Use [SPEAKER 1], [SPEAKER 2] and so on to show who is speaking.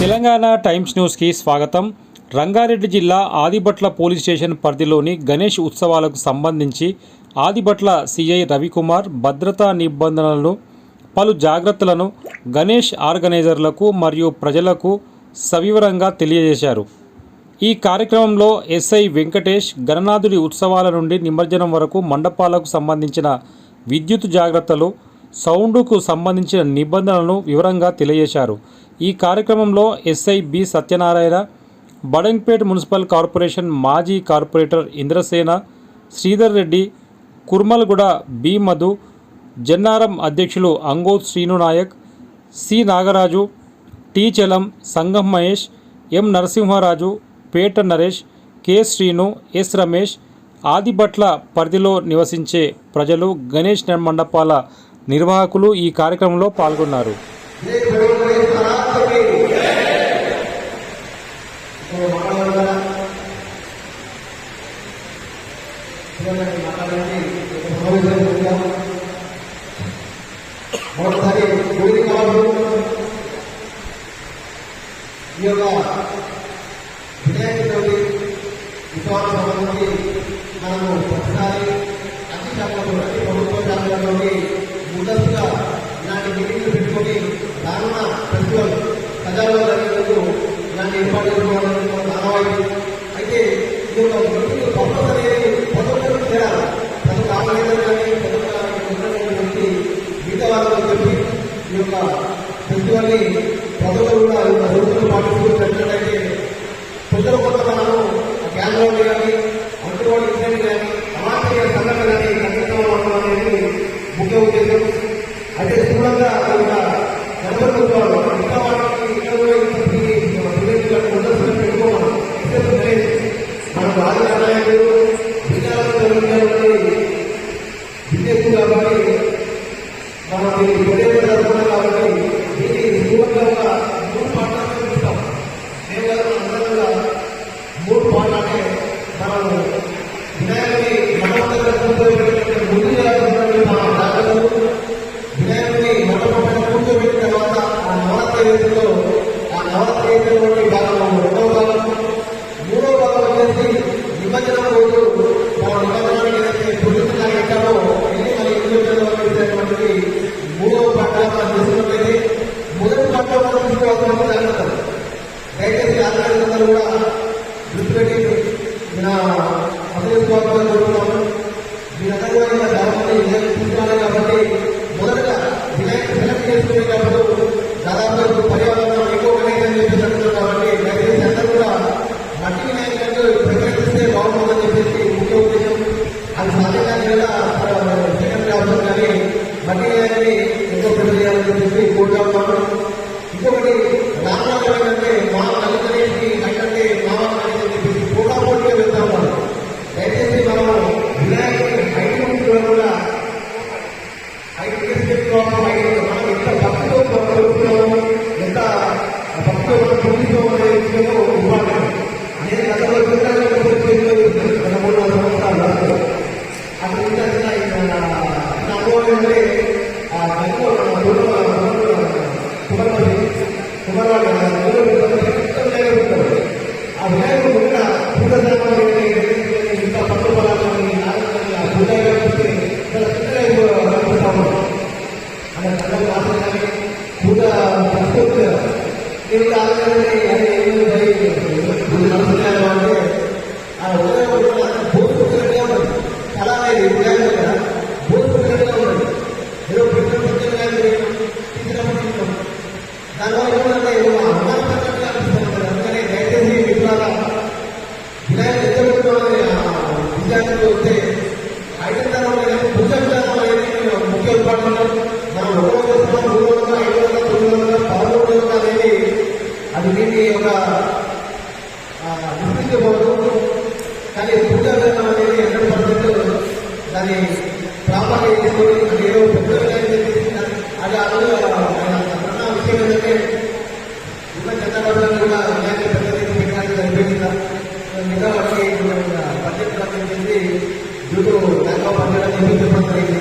[SPEAKER 1] Telangana times న్యూస్కి స్వాగతం. రంగారెడ్డి జిల్లా ఆదిబట్ల పోలీస్ స్టేషన్ పరిధిలోని గణేష్ ఉత్సవాలకు సంబంధించి ఆదిబట్ల సిఐ రవికుమార్ భద్రతా నిబంధనలను, పలు జాగ్రత్తలను గణేష్ ఆర్గనైజర్లకు మరియు ప్రజలకు సవివరంగా తెలియజేశారు. ఈ కార్యక్రమంలో ఎస్ఐ వెంకటేష్ గణనాథుడి ఉత్సవాల నుండి నిమజ్జనం వరకు మండపాలకు సంబంధించిన విద్యుత్ జాగ్రత్తలు, సౌండ్కు సంబంధించిన నిబంధనలను వివరంగా తెలియజేశారు. ఈ కార్యక్రమంలో SI B Satyanarayana, Badangpet municipal corporation మాజీ కార్పొరేటర్ ఇంద్రసేన, శ్రీధర్ రెడ్డి, కుర్మల్గూడ బి మధు, జన్నారం అధ్యక్షులు Angoth Srinunayak, C Nagaraju, T Chalam, Sangam Mahesh, M Narasimharaju, Peta Naresh, K Srinu, S Ramesh, Adibatla పరిధిలో నివసించే ప్రజలు, గణేష్ మండపాల నిర్వాహకులు ఈ కార్యక్రమంలో పాల్గొన్నారు.
[SPEAKER 2] వినాయక చవితి ఉత్సవాలకు సంబంధించి మనము ప్రతిసారి అన్ని శాఖలు అన్ని ప్రభుత్వ శాఖలలోని ముందస్తుగా ఇలాంటి మీటింగ్లు పెట్టుకొని రానున్న ఫెస్టివల్ ప్రజల్లో జరిగేందుకు ఇలాంటి ఏర్పాటు చేసుకోవాలని ఆనవాయితీ. అయితే ఈ యొక్క మీటింగ్ పర్పస్ అనేది ప్రభుత్వం చేయాలి. ప్రతి ఆపరేటర్ కానీ ప్రభుత్వానికి మిగతా వాళ్ళని చెప్పి ఈ యొక్క ఫెస్టివల్ని ప్రజలు కూడా రోజులు పాటిస్తున్నట్లయితే ప్రజల కొత్త మనము కేంద్రంలో కానీ అంటువాడి ఇన్సిడెంట్ కానీ సమాచార సంఘటన కానీ ఖచ్చితంగా అనేది ముఖ్య ఉద్దేశం. అయితే స్థూలంగా జనపడుతున్నారు ఇంకా వాటికి మన రాజకీయాలు బిజినెస్ కాబట్టి మనకి జరుగుతున్నాం కాబట్టి దీన్ని స్థూలంగా మూడు పాఠాలు చూస్తాం. మూడు పాటలే మనం వినాయకుని మండపంలో ముందుగా వినాయకుని మండపం కూర్చోబెట్టిన తర్వాత ఆ నవరాత్రిలో భాగం రెండవ భాగం, మూడవ భాగం వచ్చేసి నిమజ్జనం రోజు మన నిమజ్జనానికి ఏదైతే పొద్దుగా ఇచ్చామో వెళ్ళి మన ఇంట్లో మూడవ పాట మనం తీసుకున్నట్లయితే మొదటి పాట మనం తీసుకోవాల్సిన జాగ్రత్తలు దయచేసి ఆధారంగా కూడా దృష్టిపెట్టి కోరుతున్నాను. మీరందరూ కూడా ధర్మాన్ని తీసుకురాలి కాబట్టి మొదటగా వినాయకుడు సెలెక్ట్ చేసుకునే కాబట్టి దాదాపు పర్యావరణం ఎక్కువ వినాయకుని చెప్పేసి కాబట్టి దయచేసి అందరూ కూడా మట్టి వినాయకుడు ప్రకటిస్తే బాగుంటుందని చెప్పేసి ముఖ్య ఉద్దేశం. అది సాధ్యకాన్ని కూడా సెకండ్ అవసరం కానీ మట్టి వినాయకుని ఎక్కువ పెద్ద చేయాలని చెప్పేసి కోరుకుంటున్నాను. ఇంకొకటి రామాయణం ఏంటంటే మా తల్లిదండ్రులకి అంటే పోటాపోటీగా వెళ్తా ఉన్నారు. దయచేసి మనం వినాయకుడి హైట్ కూడా మనం ఎంత భక్తితో జరుగుతున్నాము, ఎంత భక్తితో చూపిస్తామో అనే విషయంలో ఇంపార్టెంట్. నేను గతంలో సంవత్సరాలు అక్కడ అనుభవం ఏంటంటే ఆ వినాయకుడు కూడా పూజాన్ని ఇంకా పట్టు పొలాలని పూజాస్తాము అలా చక్కగా రాష్ట్రాన్ని పూజ ప్రస్తుత దేవుడు ఆలోచన అంటే ఆ ఉదయం భూమిగా ఉంటుంది. చాలా వినాయకుడు కదా భూమిగా ఉంటుంది. ఏదో పెట్టిన తీసుకున్నప్పుడు దానివల్ల ఏమంటే అభిమానంగా అనిపిస్తుంది. అందుకని దయచేసి మిత్రులారా వినాయకుడు విద్యార్థులు వస్తే ఐదవ పుస్తకం అనేది ముఖ్య ఉత్పాదన. మనం 1 300 500 900 1300 అనేది అది దీన్ని ఒక గుర్తించబోదు. కానీ పుస్తకం అనేది 100% దాన్ని ప్రాపర్గా తీసుకొని అది ఏదో పుస్తకం అది అందులో విషయం ఏంటంటే ఇంకా చంద్రబాబు కూడా వినాయకుడు పెద్ద పెట్టడానికి సరిపోయిందా మిగతా వాటికి బడ్జెట్ ప్రకటించింది due to lack of budget అని చెప్పి చెప్పడం జరిగింది.